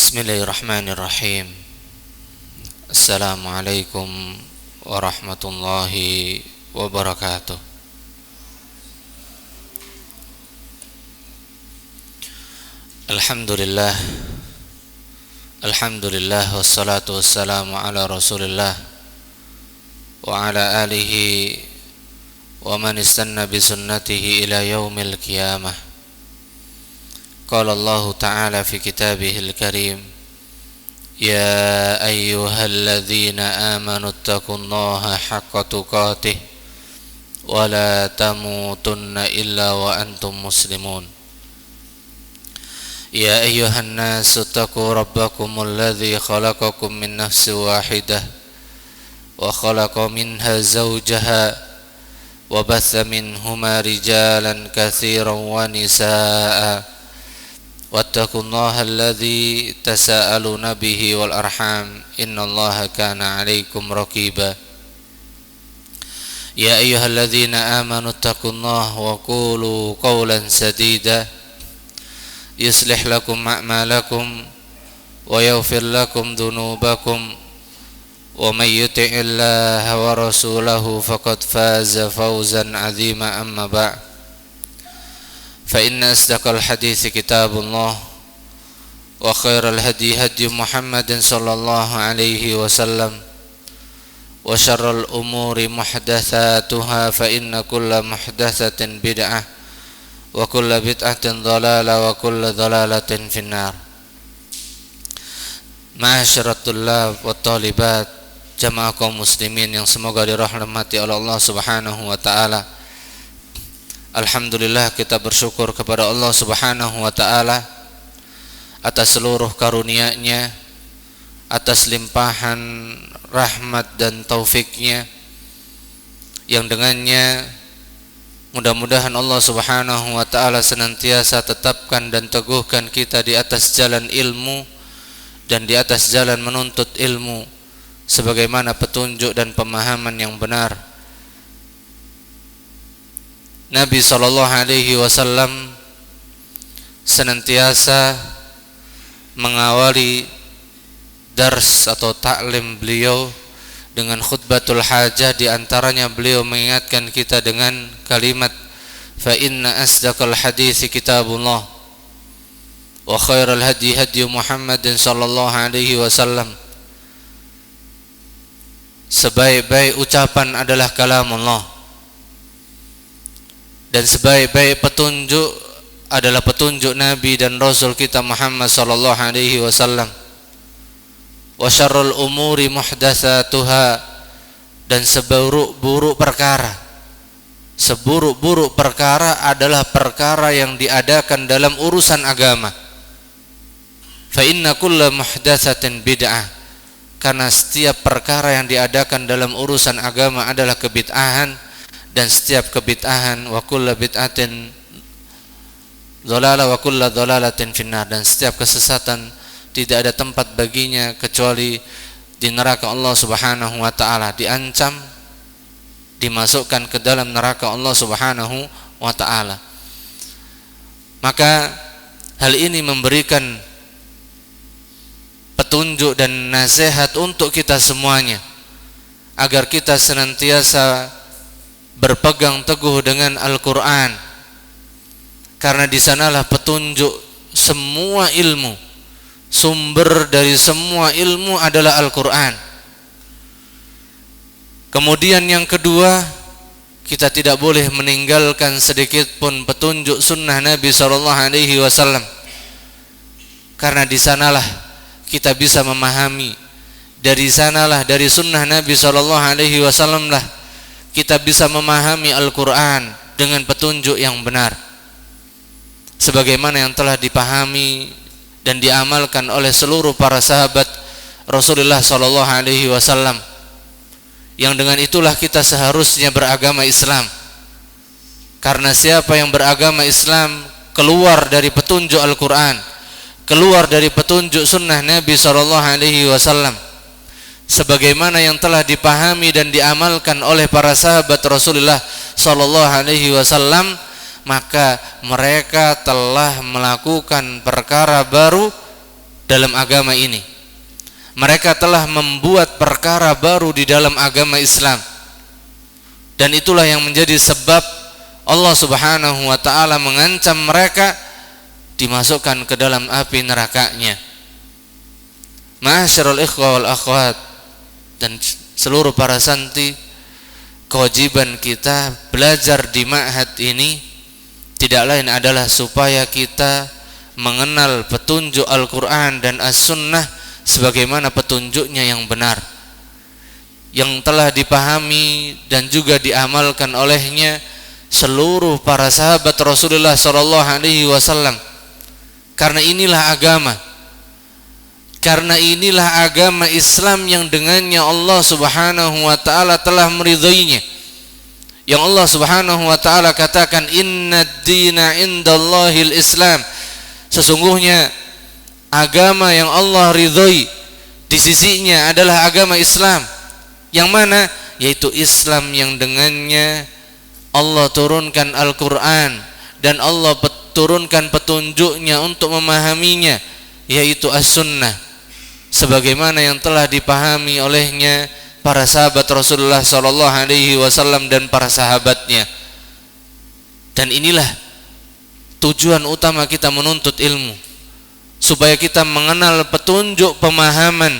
Bismillahirrahmanirrahim. Assalamualaikum warahmatullahi wabarakatuh. Alhamdulillah. Alhamdulillah wassalatu wassalamu ala Rasulillah wa ala alihi wa man istanna bi sunnatihi ila yaumil qiyamah. Qala Allah Ta'ala fi kitabihil karim, Ya ayyuhalladzina amanu taqullaha haqqa tuqatih wa la tamutunna illa wa antum muslimun. Ya ayyuhan nasu taqu rabbakumul ladzi khalaqakum min nafsin wahidah wa khalaqa minha zawjaha wa batha minhuma rijalan katsiran wa nisaa'a wattaqullaha alladzi tasaaluna bihi wal arham innallaha kana 'alaikum raqiba. Ya ayyuhalladzina amanu taqullaha wa qulu qawlan sadida yuslih lakum a'malakum wa yaghfir lakum dhunubakum wa may yuti'illaha wa rasulahu faqad faza fawzan 'azima. Amma ba'd, فإن أصدق الحديث كتاب الله وخير الهدي هدي محمد صلى الله عليه وسلم وشر الأمور محدثاتها فإن كل محدثة بدعة وكل بدعة ضلالة وكل ضلالة في النار. Ma'asyiral tullab wa talibat, jamaah kaum muslimin yang semoga dirahmati oleh Allah Subhanahu wa taala. Alhamdulillah, kita bersyukur kepada Allah Subhanahu wa ta'ala atas seluruh karunia-Nya, atas limpahan rahmat dan taufiknya, yang dengannya mudah-mudahan Allah Subhanahu wa ta'ala senantiasa tetapkan dan teguhkan kita di atas jalan ilmu dan di atas jalan menuntut ilmu sebagaimana petunjuk dan pemahaman yang benar Nabi SAW senantiasa mengawali dars atau taklim beliau dengan khutbatul hajah. Di antaranya beliau mengingatkan kita dengan kalimat fa inna asdaqal hadits kitabullah wa khairal hadi hadi Muhammadin sallallahu alaihi wasallam. Sebaik-baik ucapan adalah kalamullah, dan sebaik-baik petunjuk adalah petunjuk Nabi dan Rasul kita Muhammad sallallahu alaihi wasallam. Wa syarrul umuri muhdatsatuha, dan seburuk-buruk perkara adalah perkara yang diadakan dalam urusan agama. Fa inna kulla muhdatsatin bid'ah, karena setiap perkara yang diadakan dalam urusan agama adalah kebid'ahan, dan setiap kebid'ahan wa kullu bid'atin dhalalah wa kullu dhalalatin finnar, dan setiap kesesatan tidak ada tempat baginya kecuali di neraka Allah Subhanahu wa ta'ala, diancam dimasukkan ke dalam neraka Allah Subhanahu wa ta'ala. Maka hal ini memberikan petunjuk dan nasihat untuk kita semuanya agar kita senantiasa berpegang teguh dengan Al-Quran, karena di sanalah petunjuk semua ilmu. Sumber dari semua ilmu adalah Al-Quran. Kemudian yang kedua, kita tidak boleh meninggalkan sedikit pun petunjuk sunnah Nabi SAW, karena di sanalah kita bisa memahami, dari sanalah, dari sunnah Nabi SAW lah kita bisa memahami Al-Quran dengan petunjuk yang benar, sebagaimana yang telah dipahami dan diamalkan oleh seluruh para sahabat Rasulullah SAW, yang dengan itulah kita seharusnya beragama Islam. Karena siapa yang beragama Islam keluar dari petunjuk Al-Quran, keluar dari petunjuk sunnah Nabi SAW, sebagaimana yang telah dipahami dan diamalkan oleh para sahabat Rasulullah SAW, maka mereka telah melakukan perkara baru dalam agama ini. Mereka telah membuat perkara baru di dalam agama Islam. Dan itulah yang menjadi sebab Allah Subhanahu wa taala mengancam mereka dimasukkan ke dalam api nerakanya. Ma'asyiral ikhwa wal akhwat dan seluruh para santri, kewajiban kita belajar di ma'had ini tidak lain adalah supaya kita mengenal petunjuk Al-Quran dan As-Sunnah sebagaimana petunjuknya yang benar, yang telah dipahami dan juga diamalkan olehnya seluruh para sahabat Rasulullah SAW. Karena inilah agama, karena inilah agama Islam yang dengannya Allah Subhanahu wa taala telah meridhoinya. Yang Allah Subhanahu wa taala katakan, "Innad dina indallahil Islam." Sesungguhnya agama yang Allah ridhoi di sisinya adalah agama Islam. Yang mana? Yaitu Islam yang dengannya Allah turunkan Al-Quran dan Allah turunkan petunjuknya untuk memahaminya, yaitu As-Sunnah, sebagaimana yang telah dipahami olehnya para sahabat Rasulullah SAW dan para sahabatnya. Dan inilah tujuan utama kita menuntut ilmu, supaya kita mengenal petunjuk pemahaman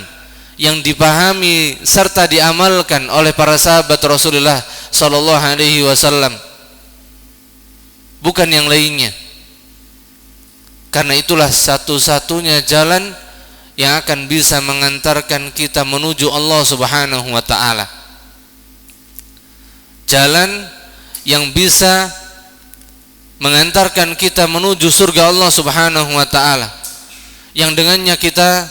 yang dipahami serta diamalkan oleh para sahabat Rasulullah SAW, bukan yang lainnya. Karena itulah satu-satunya jalan yang akan bisa mengantarkan kita menuju Allah Subhanahu wa taala. Jalan yang bisa mengantarkan kita menuju surga Allah Subhanahu wa taala, yang dengannya kita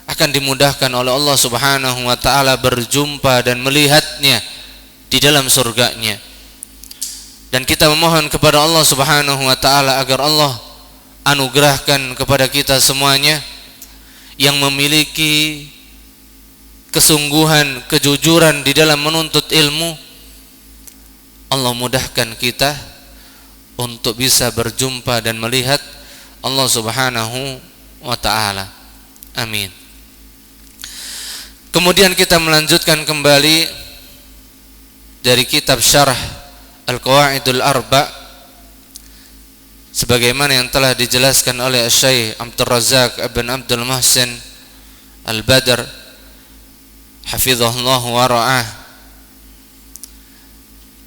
akan dimudahkan oleh Allah Subhanahu wa taala berjumpa dan melihatnya di dalam surganya. Dan kita memohon kepada Allah Subhanahu wa taala agar Allah anugerahkan kepada kita semuanya yang memiliki kesungguhan, kejujuran di dalam menuntut ilmu, Allah mudahkan kita untuk bisa berjumpa dan melihat Allah Subhanahu wa taala. Amin. Kemudian kita melanjutkan kembali dari kitab Syarah Al-Qawaidul Arba' sebagaimana yang telah dijelaskan oleh Syekh Abdul Razak bin Abdul Muhsin Al-Badr hafizahullah wa ra'ah.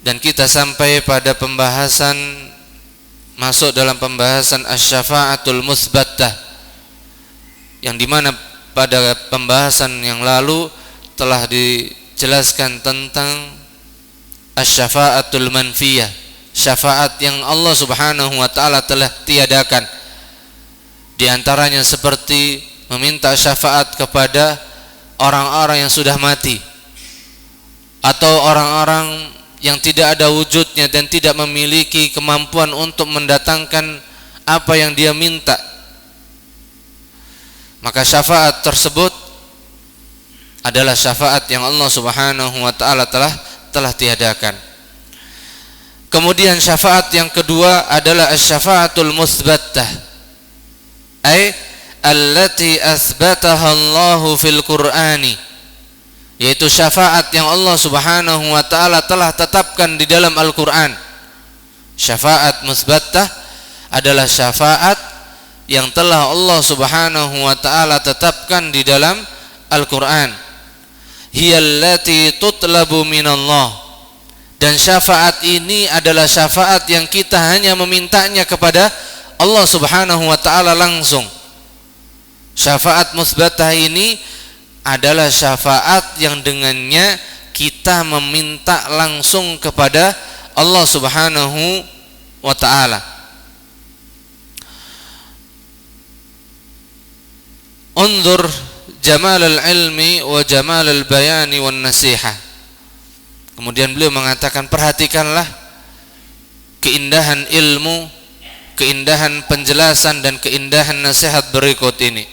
Dan kita sampai pada pembahasan, masuk dalam pembahasan asy-syafa'atul musbatah, yang dimana pada pembahasan yang lalu telah dijelaskan tentang asy-syafa'atul manfiyah, syafaat yang Allah Subhanahu wa taala telah tiadakan. Di antaranya seperti meminta syafaat kepada orang-orang yang sudah mati atau orang-orang yang tidak ada wujudnya dan tidak memiliki kemampuan untuk mendatangkan apa yang dia minta. Maka syafaat tersebut adalah syafaat yang Allah Subhanahu wa taala telah tiadakan. Kemudian syafaat yang kedua adalah asy-syafaatul musbatah, ay allati asbataha Allahu fil Qur'ani, yaitu syafaat yang Allah Subhanahu wa taala telah tetapkan di dalam Al-Qur'an. Syafaat musbatah adalah syafaat yang telah Allah Subhanahu wa taala tetapkan di dalam Al-Qur'an. Hiyallati tutlabu minallah. Dan syafaat ini adalah syafaat yang kita hanya memintanya kepada Allah Subhanahu wa taala langsung. Syafaat musbatah ini adalah syafaat yang dengannya kita meminta langsung kepada Allah Subhanahu wa taala. Unzur jamal al-ilmi wa jamal al-bayani wan nasihah. Kemudian beliau mengatakan, perhatikanlah keindahan ilmu, keindahan penjelasan dan keindahan nasihat berikut ini.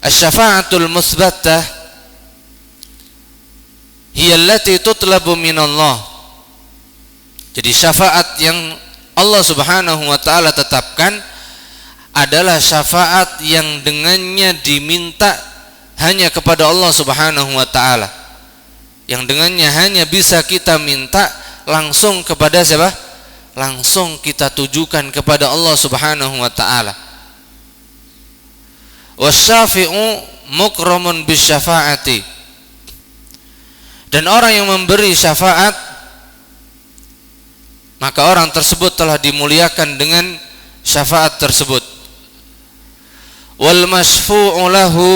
Asy-syafa'atul musbatah hiya allati tutlabu minallah. Jadi syafaat yang Allah Subhanahu wa taala tetapkan adalah syafaat yang dengannya diminta hanya kepada Allah Subhanahu wa taala. Yang dengannya hanya bisa kita minta langsung kepada siapa? Langsung kita tujukan kepada Allah Subhanahu wa taala. Wasyafi'u mukramun bisyafaati. Dan orang yang memberi syafaat, maka orang tersebut telah dimuliakan dengan syafaat tersebut. Wal masfu'u lahu,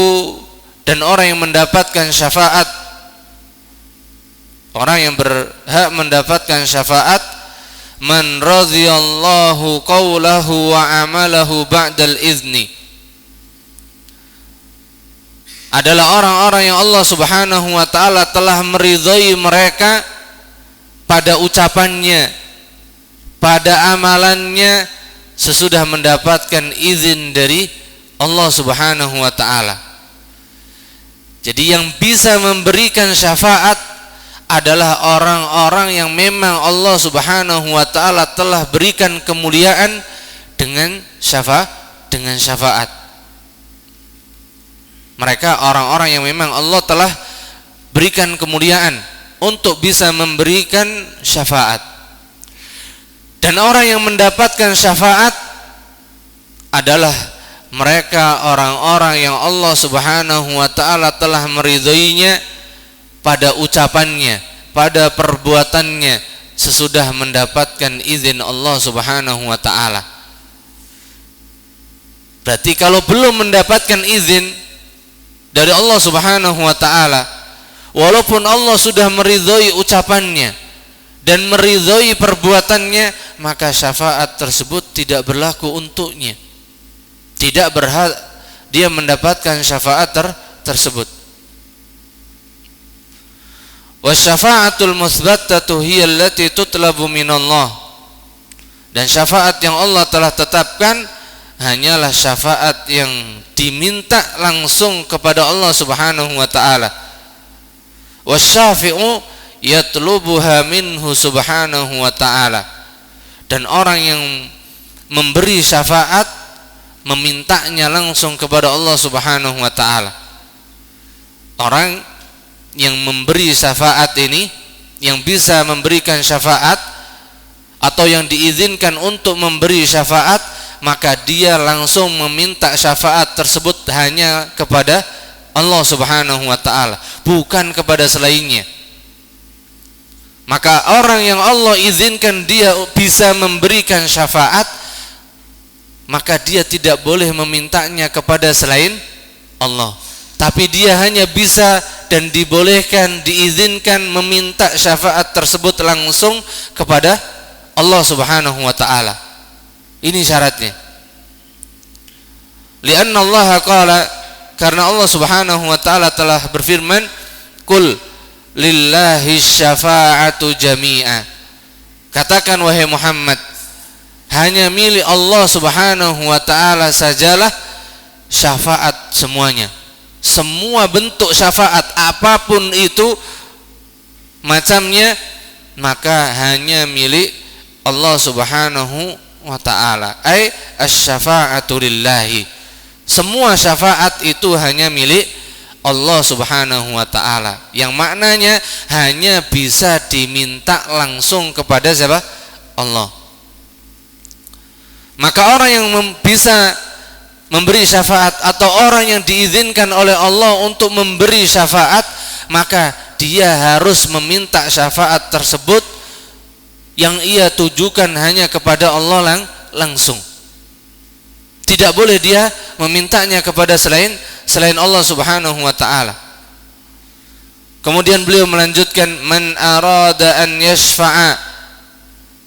dan orang yang mendapatkan syafaat, orang yang berhak mendapatkan syafaat, man radhiyallahu qawlahu wa amalahu ba'dal izni, adalah orang-orang yang Allah Subhanahu wa taala telah meridhai mereka pada ucapannya, pada amalannya sesudah mendapatkan izin dari Allah Subhanahu wa taala. Jadi yang bisa memberikan syafaat adalah orang-orang yang memang Allah Subhanahu wa taala telah berikan kemuliaan dengan syafaat. Mereka orang-orang yang memang Allah telah berikan kemuliaan untuk bisa memberikan syafaat. Dan orang yang mendapatkan syafaat adalah mereka orang-orang yang Allah Subhanahu wa taala telah meridhoinya pada ucapannya, pada perbuatannya sesudah mendapatkan izin Allah Subhanahu wa taala. Berarti kalau belum mendapatkan izin dari Allah Subhanahu wa taala, walaupun Allah sudah meridhoi ucapannya dan meridhoi perbuatannya, maka syafaat tersebut tidak berlaku untuknya. Tidak berhak dia mendapatkan syafaat tersebut. Wasyafa'atul musbatatu hiya allati tutlabu minallah. Dan syafaat yang Allah telah tetapkan hanyalah syafaat yang diminta langsung kepada Allah Subhanahu wa taala. Wasyafi'u yatlubuha minhu subhanahu wa ta'ala. Dan orang yang memberi syafaat memintanya langsung kepada Allah Subhanahu wa taala. Orang yang memberi syafaat ini, yang bisa memberikan syafaat atau yang diizinkan untuk memberi syafaat, maka dia langsung meminta syafaat tersebut hanya kepada Allah Subhanahu wa taala, bukan kepada selainnya. Maka orang yang Allah izinkan dia bisa memberikan syafaat, maka dia tidak boleh memintanya kepada selain Allah. Tapi dia hanya bisa dan dibolehkan, diizinkan meminta syafaat tersebut langsung kepada Allah Subhanahu wa taala. Ini syaratnya. Lianna Allah qala, karena Allah Subhanahu wa taala telah berfirman, "Qul lillahi syafa'atu jami'a." Katakan wahai Muhammad, hanya milik Allah Subhanahu wa taala sajalah syafaat semuanya. Semua bentuk syafaat apapun itu macamnya, maka hanya milik Allah Subhanahu wa taala. Ai asy-syafa'atu lillahi. Semua syafaat itu hanya milik Allah Subhanahu wa taala. Yang maknanya hanya bisa diminta langsung kepada siapa? Allah. Maka orang yang bisa memberi syafaat atau orang yang diizinkan oleh Allah untuk memberi syafaat, maka dia harus meminta syafaat tersebut yang ia tujukan hanya kepada Allah langsung. Tidak boleh dia memintanya kepada selain Allah Subhanahu wa taala. Kemudian beliau melanjutkan, man arada an yashfa'a,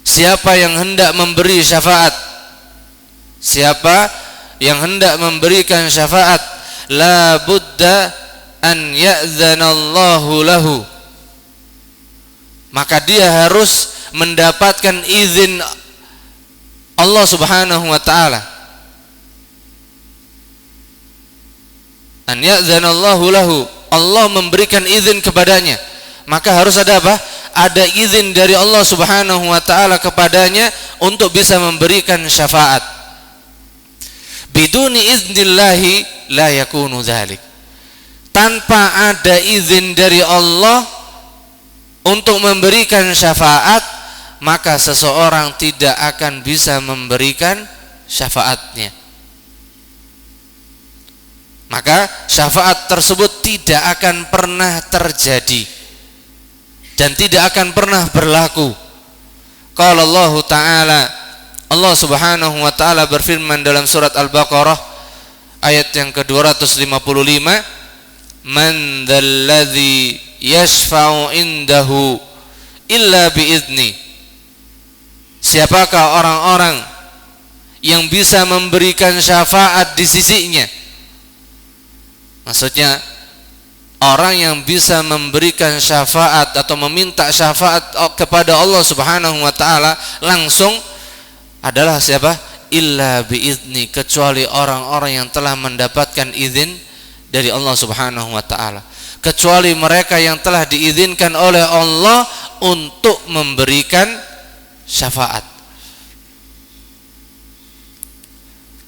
siapa yang hendak memberi syafaat, siapa yang hendak memberikan syafaat, la budda an ya'zanallahu lahu, maka dia harus mendapatkan izin Allah Subhanahu wa taala. An ya'zanallahu lahu, Allah memberikan izin kepadanya, maka harus ada apa? Ada izin dari Allah Subhanahu wa taala kepadanya untuk bisa memberikan syafaat. Biduni iznillahi la yakunu dzalik. Tanpa ada izin dari Allah untuk memberikan syafaat, maka seseorang tidak akan bisa memberikan syafaatnya. Maka syafaat tersebut tidak akan pernah terjadi dan tidak akan pernah berlaku. Qala Allah Ta'ala, Allah Subhanahu wa taala berfirman dalam surat Al-Baqarah ayat yang ke-255, "Man dzalladzi yashfa'u indahu illa biizni." Siapakah orang-orang yang bisa memberikan syafaat di sisinya? Maksudnya orang yang bisa memberikan syafaat atau meminta syafaat kepada Allah Subhanahu wa taala langsung adalah siapa? Illa biizni, kecuali orang-orang yang telah mendapatkan izin dari Allah Subhanahu wa taala. Kecuali mereka yang telah diizinkan oleh Allah untuk memberikan syafaat.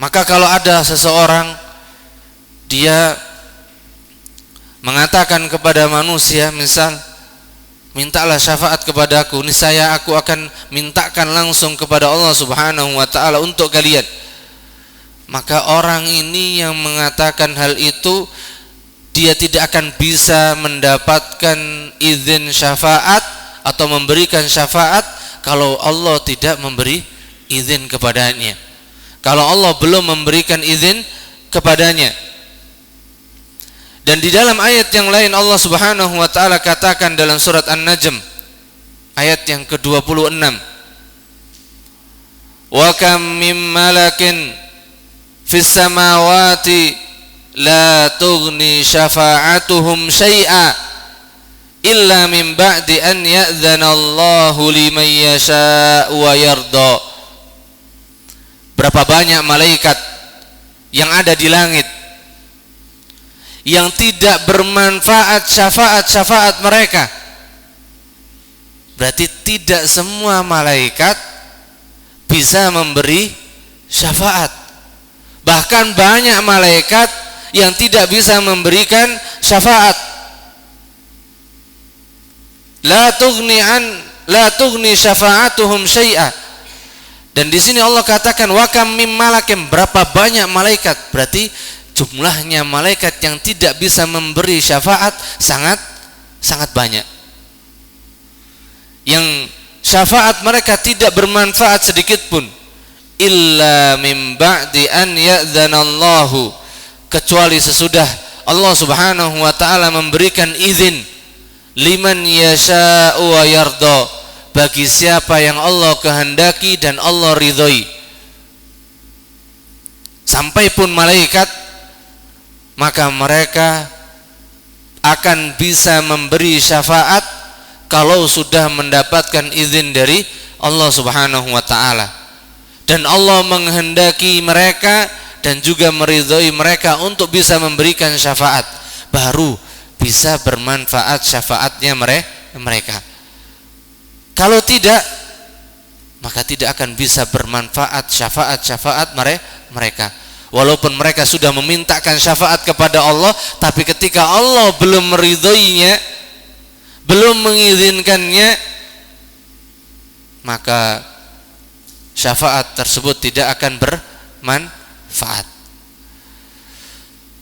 Maka kalau ada seseorang dia mengatakan kepada manusia, misal, mintalah syafaat kepadaku, niscaya aku akan mintakan langsung kepada Allah Subhanahu wa taala untuk kalian. Maka orang ini yang mengatakan hal itu, dia tidak akan bisa mendapatkan izin syafaat atau memberikan syafaat kalau Allah tidak memberi izin kepadanya. Kalau Allah belum memberikan izin kepadanya. Dan di dalam ayat yang lain Allah Subhanahu wa taala katakan dalam surat An-Najm ayat yang ke-26, "Wa kam mim malakin fis samawati la tughni syafa'atuhum syai'a illa min ba'di an ya'dzana Allahu liman yasha'u wa yarda." Berapa banyak malaikat yang ada di langit yang tidak bermanfaat syafaat-syafaat mereka. Berarti tidak semua malaikat bisa memberi syafaat. Bahkan banyak malaikat yang tidak bisa memberikan syafaat. La tughni syafa'atuhum syai'a. Dan di sini Allah katakan wa kam mim malakin, berapa banyak malaikat. Berarti jumlahnya malaikat yang tidak bisa memberi syafaat sangat banyak. Yang syafaat mereka tidak bermanfaat sedikit pun. Illa min ba'di an ya'dzanallahu, kecuali sesudah Allah Subhanahu wa taala memberikan izin liman yasha'u wa yarda, bagi siapa yang Allah kehendaki dan Allah ridhoi. Sampai pun malaikat, maka mereka akan bisa memberi syafaat kalau sudah mendapatkan izin dari Allah Subhanahu wa taala. Dan Allah menghendaki mereka dan juga meridhoi mereka untuk bisa memberikan syafaat, baru bisa bermanfaat syafaatnya mereka. Kalau tidak, maka tidak akan bisa bermanfaat syafaat mereka. Walaupun mereka sudah memintakan syafaat kepada Allah, tapi ketika Allah belum meridhoinya, belum mengizinkannya, maka syafaat tersebut tidak akan bermanfaat.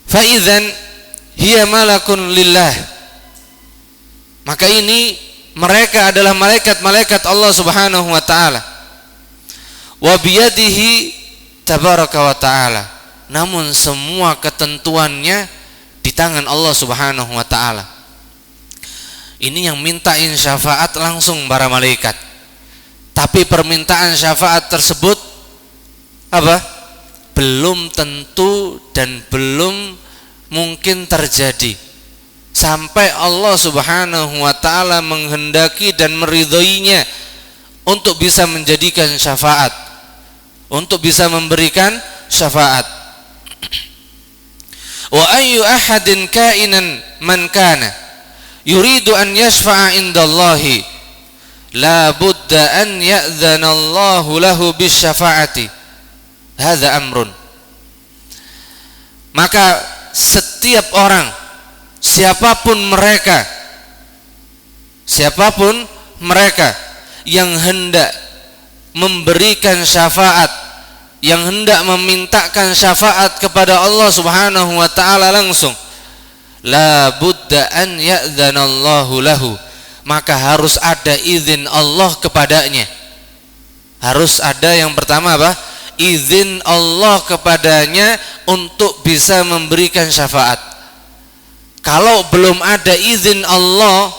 Fa idzan hiya malakun lillah. Maka ini mereka adalah malaikat-malaikat Allah Subhanahu wa taala. Wa biyadihi tabaraka wa taala. Namun semua ketentuannya di tangan Allah Subhanahu wa taala. Ini yang mintain syafaat langsung para malaikat. Tapi permintaan syafaat tersebut apa? Belum tentu dan belum mungkin terjadi sampai Allah Subhanahu wa taala menghendaki dan meridhoinya untuk bisa menjadikan syafaat, untuk bisa memberikan syafaat. Wa ayyu ahadin kainan man kana yuridu an yashfa'a indallahi la budda an ya'dzana Allahu lahu bisyafa'ati. Hadza amrun. Maka setiap orang, siapapun mereka yang hendak memberikan syafaat, yang hendak memintakan syafaat kepada Allah Subhanahu wa taala langsung, la budda an ya'dzanallahu lahu, maka harus ada izin Allah kepadanya. Harus ada yang pertama apa? Izin Allah kepadanya untuk bisa memberikan syafaat. Kalau belum ada izin Allah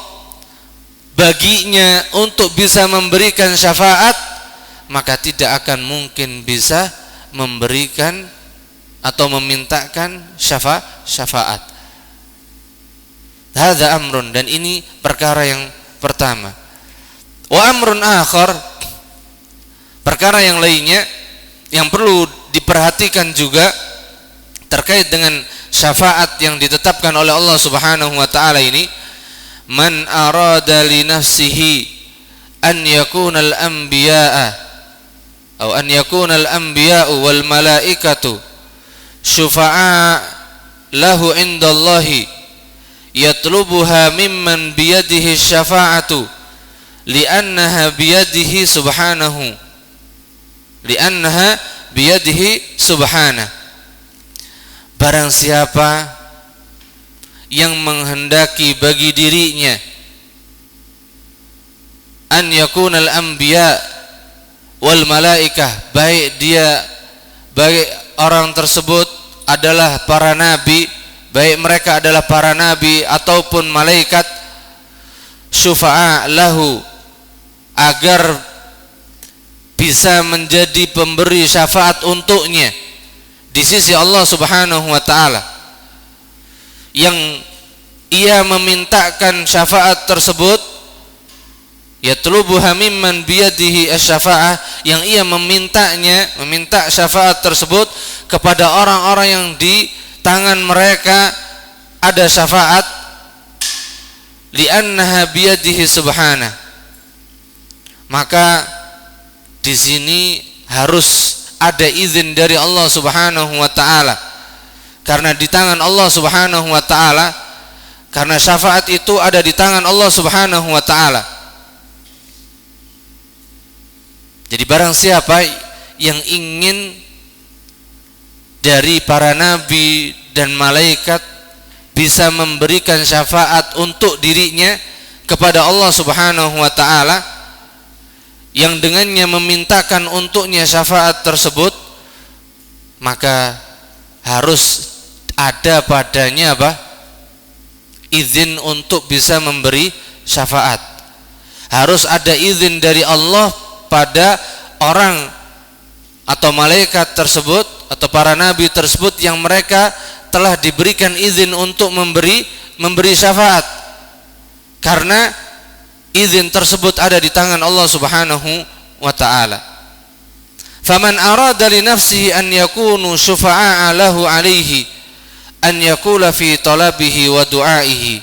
baginya untuk bisa memberikan syafaat, maka tidak akan mungkin bisa memberikan atau memintakan syafaat. Hadza amrun, dan ini perkara yang pertama. Wa amrun akhar, perkara yang lainnya yang perlu diperhatikan juga terkait dengan syafaat yang ditetapkan oleh Allah Subhanahu wa taala ini, man arada li nafsihi an yakuna al-anbiya'a atau an yakuna al-anbiya'u wal malaikatu syufa'a lahu indallahi yatlubuha mimman biyadihi syafa'atu li'annaha biyadihi subhanahu, li'annaha biyadihi subhanah. Barang siapa yang menghendaki bagi dirinya an yakunal anbiya wal malaikah, baik orang tersebut adalah para nabi, baik mereka adalah para nabi ataupun malaikat, syufa'a lahu, agar bisa menjadi pemberi syafaat untuknya di sisi Allah Subhanahu wa taala, yang ia memintakan syafaat tersebut, yatlubuha mimman biyadihi asy-syafa'ah, yang ia meminta syafaat tersebut kepada orang-orang yang di tangan mereka ada syafaat, li'annaha biyadihi subhanah. Maka di sini harus ada izin dari Allah Subhanahu wa taala, karena di tangan Allah Subhanahu wa taala, karena syafaat itu ada di tangan Allah Subhanahu wa taala. Jadi barang siapa yang ingin dari para nabi dan malaikat bisa memberikan syafaat untuk dirinya kepada Allah Subhanahu wa taala, yang dengannya memintakan untuknya syafaat tersebut, maka harus ada padanya apa? Izin untuk bisa memberi syafaat. Harus ada izin dari Allah pada orang atau malaikat tersebut atau para nabi tersebut yang mereka telah diberikan izin untuk memberi syafaat, karena izin tersebut ada di tangan Allah Subhanahu wa taala. Faman arada li nafsihi an yakunu syufa'a lahu alaihi an yaqula fi talabihi wa du'aihi,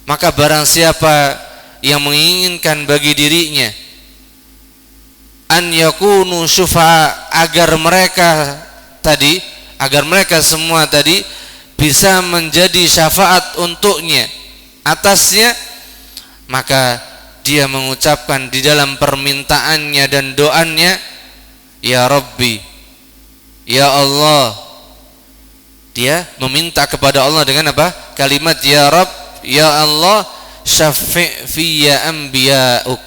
maka barang siapa yang menginginkan bagi dirinya an yakunu syufa'a, agar mereka semua tadi bisa menjadi syafaat untuknya atasnya, maka dia mengucapkan di dalam permintaannya dan doanya, ya Rabbi, ya Allah. Dia meminta kepada Allah dengan apa? Kalimat ya Rabb, ya Allah, syafi' fiyya anbiya'uk,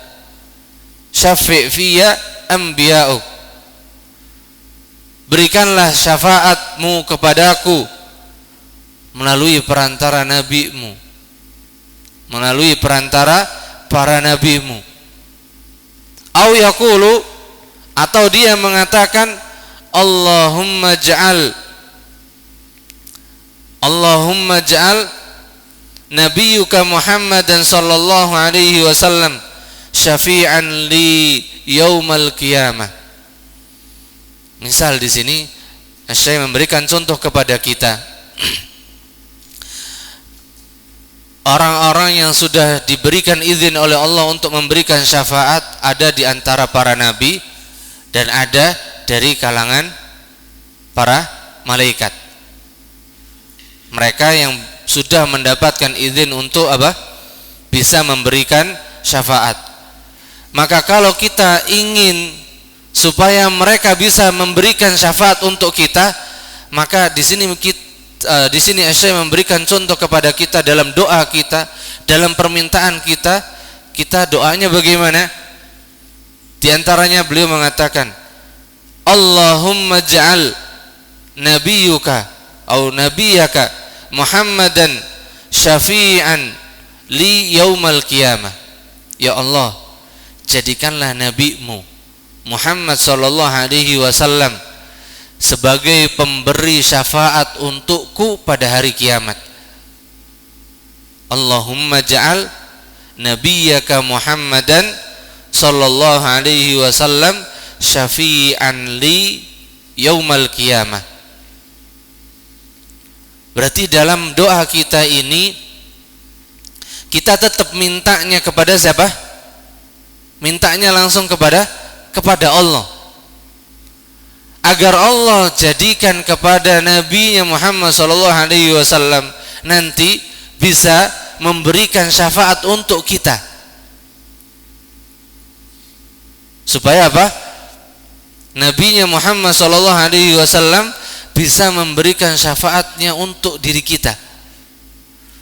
syafi' fiyya anbiya'uk, berikanlah syafaatmu kepadaku melalui perantara nabimu, melalui perantara para nabimu. Au yaqulu, atau dia mengatakan Allahumma ja'al nabiyyuka Muhammadan sallallahu alaihi wasallam syafi'an li yaumal qiyamah. Misal di sini Syekh memberikan contoh kepada kita orang-orang yang sudah diberikan izin oleh Allah untuk memberikan syafaat, ada di antara para nabi dan ada dari kalangan para malaikat. Mereka yang sudah mendapatkan izin untuk apa? Bisa memberikan syafaat. Maka kalau kita ingin supaya mereka bisa memberikan syafaat untuk kita, maka di sini Syekh memberikan contoh kepada kita dalam doa kita, dalam permintaan kita. Kita doanya bagaimana? Di antaranya beliau mengatakan, Allahumma ja'al nabiyyuka atau nabiyaka Muhammadan syafi'an li yaumal qiyamah. Ya Allah, jadikanlah nabimu Muhammad sallallahu alaihi wasallam sebagai pemberi syafaat untukku pada hari kiamat. Allahumma ja'al nabiyyaka Muhammadan sallallahu alaihi wasallam syafi'an li yaumal qiyamah. Berarti dalam doa kita ini kita tetap mintanya kepada siapa? Mintanya langsung kepada Allah. Agar Allah jadikan kepada Nabi Muhammad sallallahu alaihi wasallam nanti bisa memberikan syafaat untuk kita. Supaya apa? Nabi Muhammad sallallahu alaihi wasallam bisa memberikan syafaatnya untuk diri kita.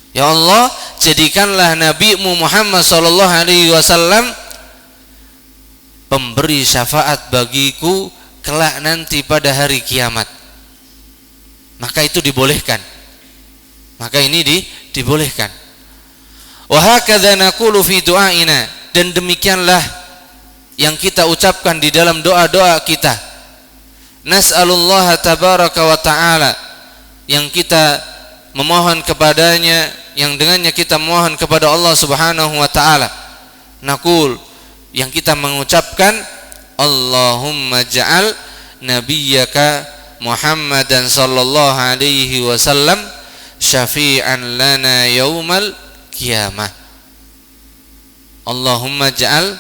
Ya Allah, jadikanlah Nabi-Mu Muhammad sallallahu alaihi wasallam pemberi syafaat bagiku kelak nanti pada hari kiamat. Maka itu dibolehkan. Maka ini dibolehkan. Wa hakadza naqulu fi du'aina, dan demikianlah yang kita ucapkan di dalam doa-doa kita. Nas'alullah tabaraka wa ta'ala, yang kita memohon kepadanya, yang dengannya kita memohon kepada Allah subhanahu wa ta'ala. Naqul, yang kita mengucapkan, Allahumma ja'al nabiyyaka Muhammadan sallallahu alaihi wasallam syafi'an lana yaumal qiyamah. Allahumma ja'al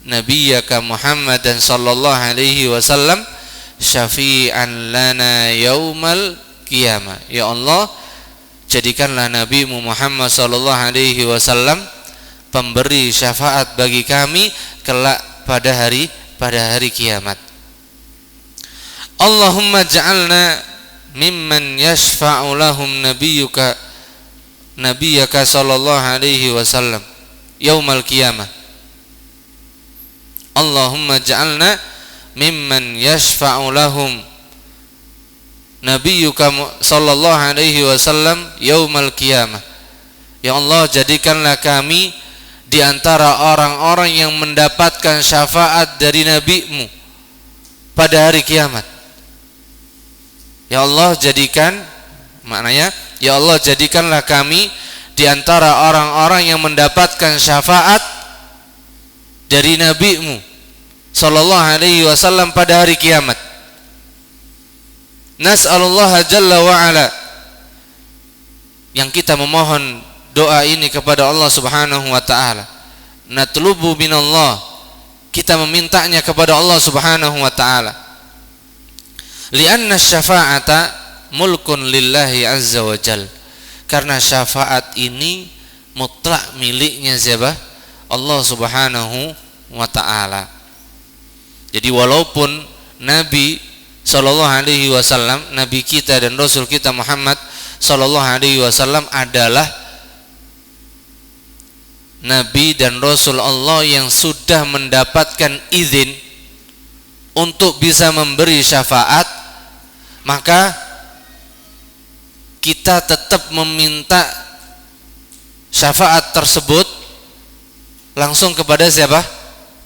nabiyyaka Muhammadan sallallahu alaihi wasallam syafi'an lana yaumal qiyamah. Ya Allah, jadikanlah Nabi-Mu Muhammad sallallahu alaihi wasallam pemberi syafaat bagi kami kelak pada hari kiamat. Allahumma ja'alna mimman yashfa'u lahum nabiyyaka sallallahu alaihi wasallam yaumal qiyamah. Allahumma ja'alna mimman yashfa'u lahum nabiyyuka sallallahu alaihi wasallam yaumal qiyamah. Ya Allah, jadikanlah kami di antara orang-orang yang mendapatkan syafaat dari Nabi-Mu pada hari kiamat. Ya Allah, jadikan, maknanya ya Allah, jadikanlah kami di antara orang-orang yang mendapatkan syafaat dari Nabi-Mu sallallahu alaihi wasallam pada hari kiamat. Nas'alullah jalla wa ala, yang kita memohon doa ini kepada Allah subhanahu wa ta'ala. Natlubu minallah, kita memintanya kepada Allah subhanahu wa ta'ala. Lianna syafa'ata mulkun lillahi azza wa jal, karena syafaat ini mutlak miliknya siapa? Allah subhanahu wa ta'ala. Jadi walaupun Nabi sallallahu alaihi wasallam, Nabi kita dan Rasul kita Muhammad sallallahu alaihi wasallam adalah Nabi dan Rasul Allah yang sudah mendapatkan izin untuk bisa memberi syafaat, maka kita tetap meminta syafaat tersebut langsung kepada siapa?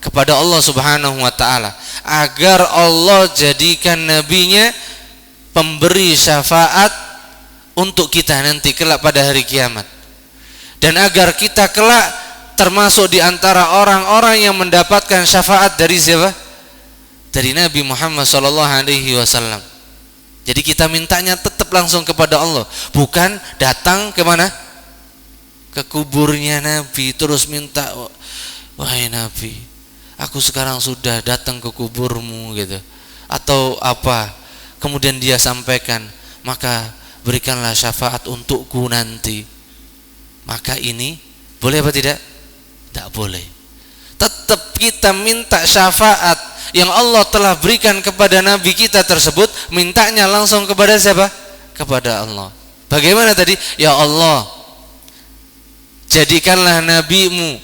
Kepada Allah subhanahu wa ta'ala, agar Allah jadikan nabinya pemberi syafaat untuk kita nanti kelak pada hari kiamat, dan agar kita kelak termasuk di antara orang-orang yang mendapatkan syafaat dari siapa? Dari Nabi Muhammad sallallahu alaihi wasallam. Jadi kita mintanya tetap langsung kepada Allah, bukan datang ke mana? Ke kuburnya Nabi terus minta, wahai Nabi, aku sekarang sudah datang ke kuburmu gitu, atau apa, kemudian dia sampaikan, maka berikanlah syafaat untukku nanti. Maka ini boleh apa tidak? Tidak boleh. Tetap kita minta syafaat yang Allah telah berikan kepada Nabi kita tersebut, mintanya langsung kepada siapa? Kepada Allah. Bagaimana tadi? Ya Allah, jadikanlah nabimu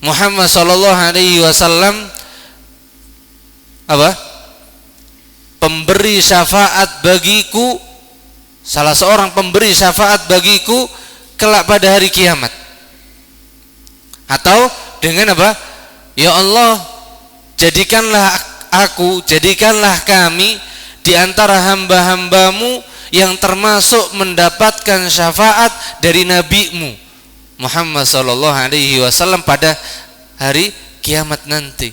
Muhammad sallallahu alaihi wasallam apa? Pemberi syafaat bagiku, salah seorang pemberi syafaat bagiku kelak pada hari kiamat. Atau dengan apa? Ya Allah, jadikanlah aku, jadikanlah kami di antara hamba-hambamu yang termasuk mendapatkan syafaat dari nabimu Muhammad sallallahu alaihi wasallam pada hari kiamat nanti.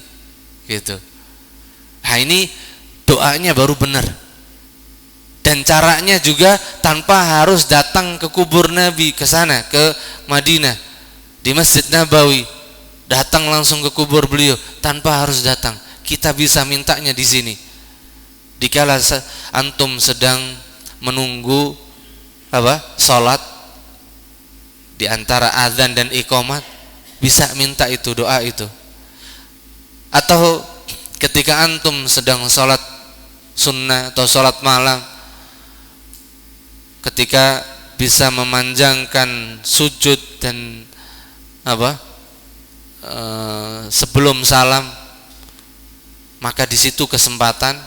Gitu. Nah, ini doanya baru benar. Dan caranya juga tanpa harus datang ke kubur Nabi, ke sana, ke Madinah, di Masjid Nabawi. Datang langsung ke kubur beliau tanpa harus datang. Kita bisa mintanya di sini. Dikala antum sedang menunggu salat di antara azan dan iqamat, bisa minta itu, doa itu. Atau ketika antum sedang salat sunnah atau salat malam, ketika bisa memanjangkan sujud dan sebelum salam, maka di situ kesempatan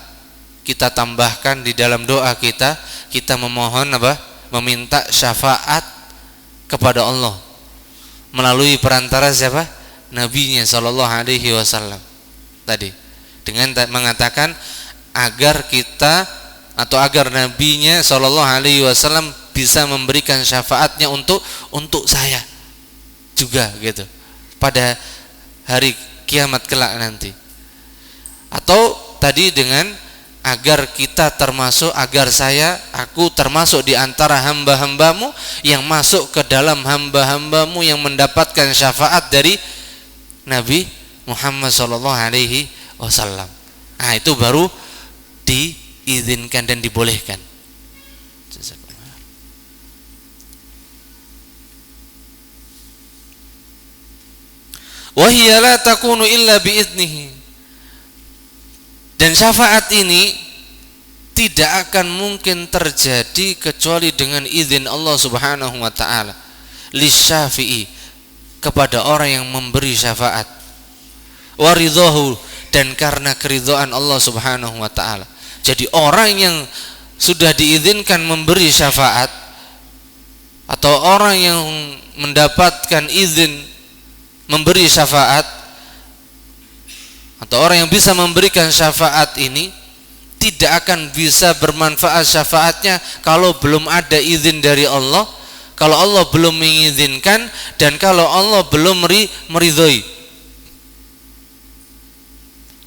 kita tambahkan di dalam doa kita memohon meminta syafaat kepada Allah melalui perantara siapa? Nabinya sallallahu alaihi wasallam tadi, dengan mengatakan agar kita atau agar nabinya sallallahu alaihi wasallam bisa memberikan syafaatnya untuk saya juga gitu pada hari kiamat kelak nanti. Atau tadi dengan agar kita termasuk, agar aku termasuk di antara hamba-hambamu yang masuk ke dalam hamba-hambamu yang mendapatkan syafaat dari Nabi Muhammad sallallahu alaihi wasallam. Nah, itu baru diizinkan dan dibolehkan. Wa hiya la takunu illa biiznihi. Dan syafaat ini tidak akan mungkin terjadi kecuali dengan izin Allah Subhanahu wa taala. Lisyafi'i, kepada orang yang memberi syafaat. Wa ridhahu, dan karena keridhaan Allah Subhanahu wa taala. Jadi orang yang sudah diizinkan memberi syafaat atau orang yang mendapatkan izin memberi syafaat atau orang yang bisa memberikan syafaat ini tidak akan bisa bermanfaat syafaatnya kalau belum ada izin dari Allah, kalau Allah belum mengizinkan, dan kalau Allah belum meridhoi.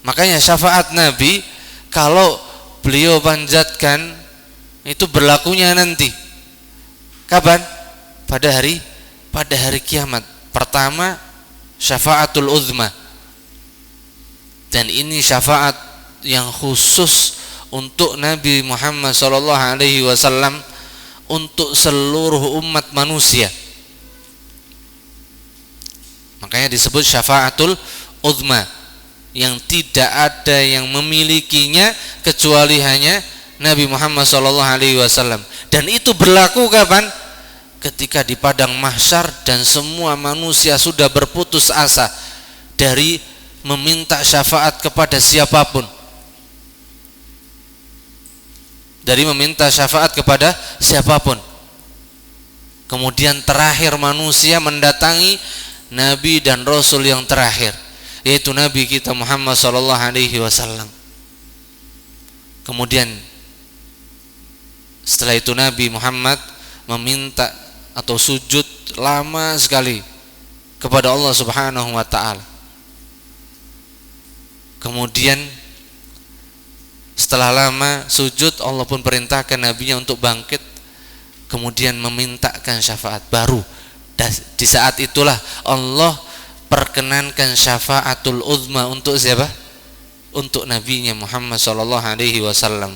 Makanya syafaat Nabi kalau beliau panjatkan itu berlakunya nanti. Kapan? Pada hari kiamat. Pertama, syafaatul uzma. Dan ini syafaat yang khusus untuk Nabi Muhammad sallallahu alaihi wasallam, untuk seluruh umat manusia. Makanya disebut syafaatul uzma, yang tidak ada yang memilikinya kecuali hanya Nabi Muhammad sallallahu alaihi wasallam. Dan itu berlaku kapan? Ketika di padang mahsyar dan semua manusia sudah berputus asa dari meminta syafaat kepada siapapun, dari meminta syafaat kepada siapapun. Kemudian terakhir manusia mendatangi Nabi dan Rasul yang terakhir, yaitu Nabi kita Muhammad sallallahu alaihi wasallam. Kemudian setelah itu Nabi Muhammad meminta atau sujud lama sekali kepada Allah Subhanahu wa taala. Kemudian setelah lama sujud, Allah pun perintahkan nabinya untuk bangkit, kemudian memintakan syafaat. Baru di saat itulah Allah perkenankan syafaatul uzma untuk siapa? Untuk nabinya Muhammad sallallahu alaihi wasallam.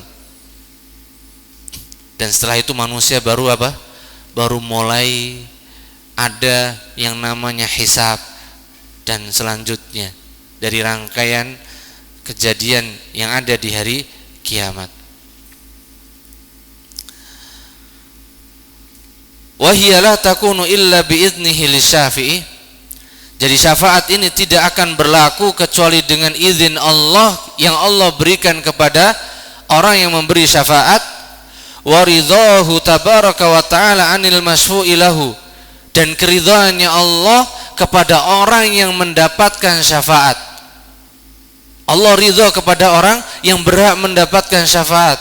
Dan setelah itu manusia baru apa? Baru mulai ada yang namanya hisab dan selanjutnya dari rangkaian kejadian yang ada di hari kiamat. Wa hiya la takunu illa bi idnihi lisyafi'i. Jadi syafaat ini tidak akan berlaku kecuali dengan izin Allah yang Allah berikan kepada orang yang memberi syafaat, wa ridhahu tabaraka wa ta'ala 'anil masyfu'i lahu, dan keridhaannya Allah kepada orang yang mendapatkan syafaat. Allah ridha kepada orang yang berhak mendapatkan syafaat.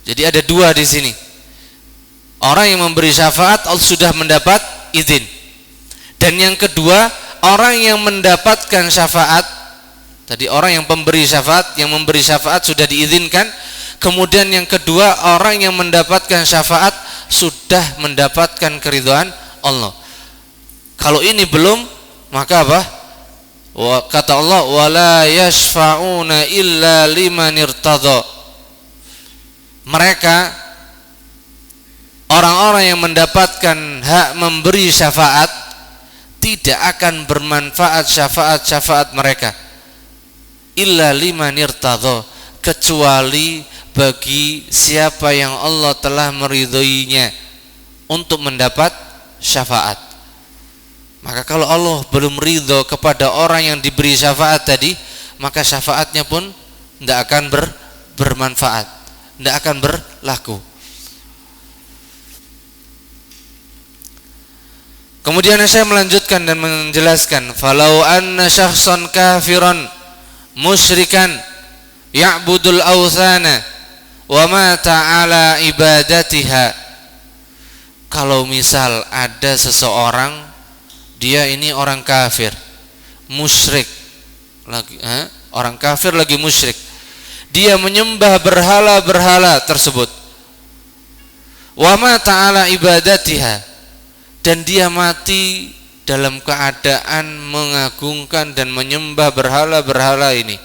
Jadi ada dua di sini. Orang yang memberi syafaat Allah sudah mendapat izin. Dan yang kedua, orang yang mendapatkan syafaat, tadi orang yang pemberi syafaat, yang memberi syafaat sudah diizinkan. Kemudian yang kedua, orang yang mendapatkan syafaat sudah mendapatkan keridhaan Allah. Kalau ini belum, maka apa? Kata Allah, wala yashfa'una illa liman irtadha. Mereka orang-orang yang mendapatkan hak memberi syafaat tidak akan bermanfaat syafaat mereka illa liman irtadha, kecuali bagi siapa yang Allah telah meridhoinya untuk mendapat syafaat. Maka kalau Allah belum ridho kepada orang yang diberi syafaat tadi, maka syafaatnya pun tidak akan bermanfaat, tidak akan berlaku. Kemudian saya melanjutkan dan menjelaskan, falau anna syakhsan kafiran musyrikan ya'budul awthana wa mata ala ibadatiha. Kalau misal ada seseorang, dia ini orang kafir, musyrik lagi, orang kafir lagi musyrik, dia menyembah berhala-berhala tersebut, wa mata ala ibadatiha, dan dia mati dalam keadaan mengagungkan dan menyembah berhala-berhala ini,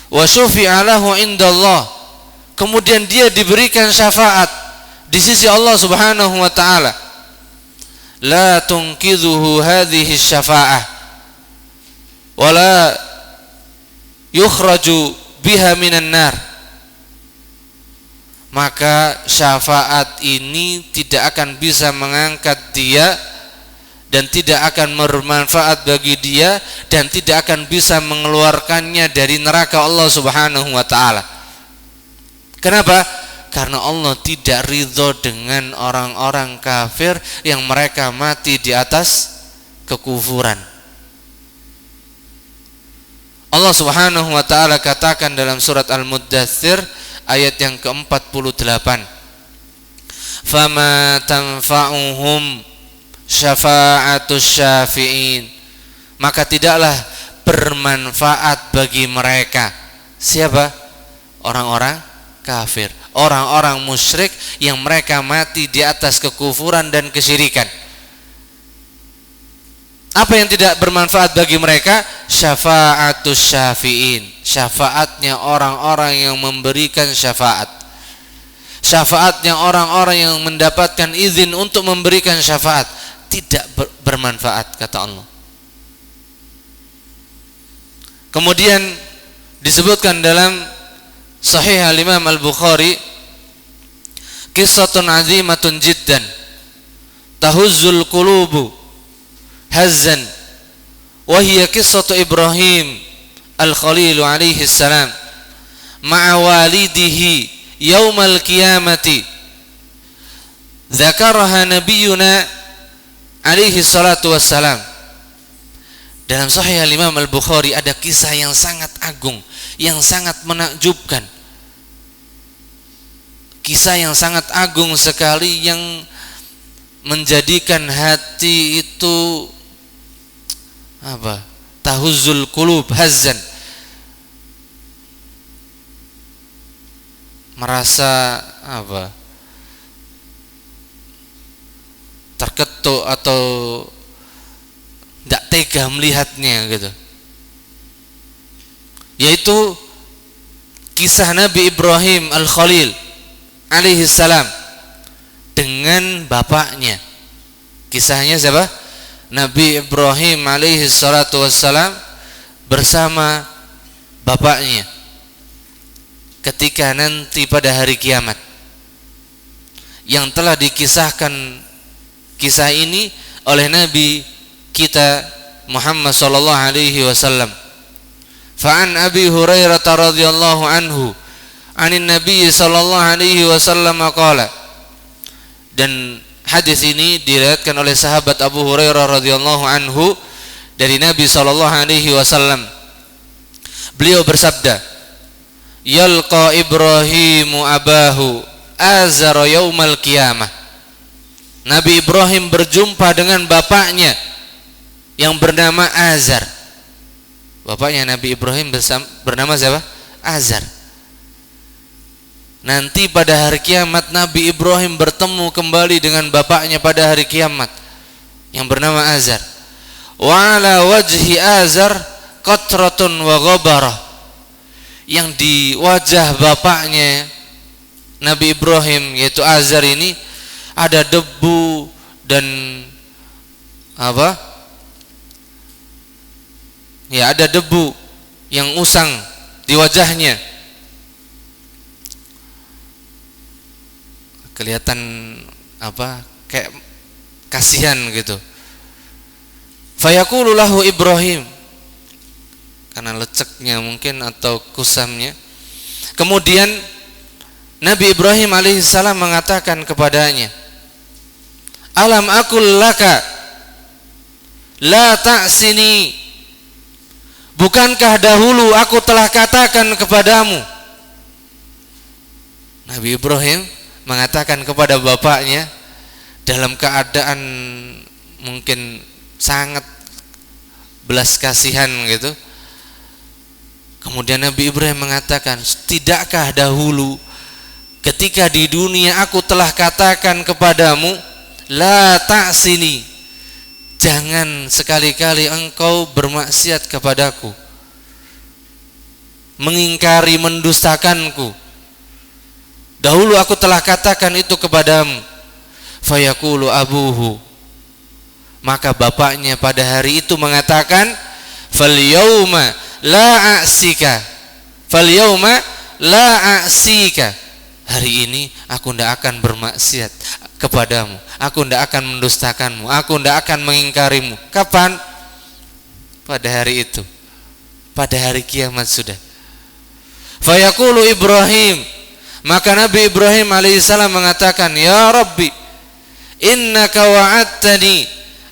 wa syufi'a lahu indallah, kemudian dia diberikan syafaat di sisi Allah Subhanahu wa taala, la tunqidhuhu hadhihi syafa'ah wa la yukhraju biha minan nar, maka syafaat ini tidak akan bisa mengangkat dia dan tidak akan bermanfaat bagi dia dan tidak akan bisa mengeluarkannya dari neraka Allah Subhanahu wa taala. Kenapa? Karena Allah tidak ridho dengan orang-orang kafir yang mereka mati di atas kekufuran. Allah Subhanahu wa taala katakan dalam surat Al-Muddatsir ayat yang ke-48, fama tanfa'uhum syafa'atus syafi'in, maka tidaklah bermanfaat bagi mereka. Siapa? Orang-orang kafir, orang-orang musyrik yang mereka mati di atas kekufuran dan kesyirikan. Apa yang tidak bermanfaat bagi mereka? Syafa'atus syafi'in, syafaatnya orang-orang yang memberikan syafaat, syafaatnya orang-orang yang mendapatkan izin untuk memberikan syafaat tidak bermanfaat, kata Allah. Kemudian disebutkan dalam Sahih al-Imam al-Bukhari, qissatun azimatun jiddan tahuzzul qulubu hazzan, wa hiya qissatu Ibrahim al-Khalil alaihi salam ma'a walidihi yaumal qiyamati, dzakaraha nabiyyuna alaihi salatu wassalam. Dalam Sahih al-Imam al-Bukhari ada kisah yang sangat agung, yang sangat menakjubkan, kisah yang sangat agung sekali, yang menjadikan hati itu apa? Tahuzzul qulub hazzan, merasa apa? Terketuk atau tidak tega melihatnya gitu. Yaitu kisah Nabi Ibrahim Al-Khalil alaihi salam dengan bapaknya. Kisahnya siapa? Nabi Ibrahim alaihi salatu wassalam bersama bapaknya ketika nanti pada hari kiamat, yang telah dikisahkan kisah ini oleh Nabi kita Muhammad sallallahu alaihi wasallam. Fa'an Abi Hurairah radhiyallahu anhu anin Nabi sallallahu alaihi wasallam qala, dan hadis ini diriwayatkan oleh sahabat Abu Hurairah radhiyallahu anhu dari Nabi sallallahu alaihi wasallam. Beliau bersabda, yalqa Ibrahimu abahu azar yaumal qiyamah. Nabi Ibrahim berjumpa dengan bapaknya yang bernama Azar. Bapaknya Nabi Ibrahim bernama siapa? Azar. Nanti pada hari kiamat Nabi Ibrahim bertemu kembali dengan bapaknya pada hari kiamat yang bernama Azar. Wa ala wajhi Azar qatratun wa ghabarah. Yang di wajah bapaknya Nabi Ibrahim yaitu Azar ini ada debu dan apa? Ya, ada debu yang usang di wajahnya. Kelihatan apa? Kayak kasihan gitu. Fayaqulu lahu Ibrahim, karena leceknya mungkin atau kusamnya. Kemudian Nabi Ibrahim alaihissalam mengatakan kepadanya, alam aqul laka la ta'sini, bukankah dahulu aku telah katakan kepadamu? Nabi Ibrahim mengatakan kepada bapaknya dalam keadaan mungkin sangat belas kasihan gitu. Kemudian Nabi Ibrahim mengatakan, tidakkah dahulu ketika di dunia aku telah katakan kepadamu, la ta'sini, jangan sekali-kali engkau bermaksiat kepadaku, mengingkari, mendustakanku. Dahulu aku telah katakan itu kepadamu. Fayaqulu abuhu, maka bapaknya pada hari itu mengatakan, fal yauma la a'sika, fal yauma la a'sika, hari ini aku tidak akan bermaksiat kepadamu, aku tidak akan mendustakanmu, aku tidak akan mengingkarimu. Kapan? Pada hari itu, pada hari kiamat sudah. Fayaqulu Ibrahim, maka Nabi Ibrahim alaihissalam mengatakan, ya Rabbi, innaka wa'adtani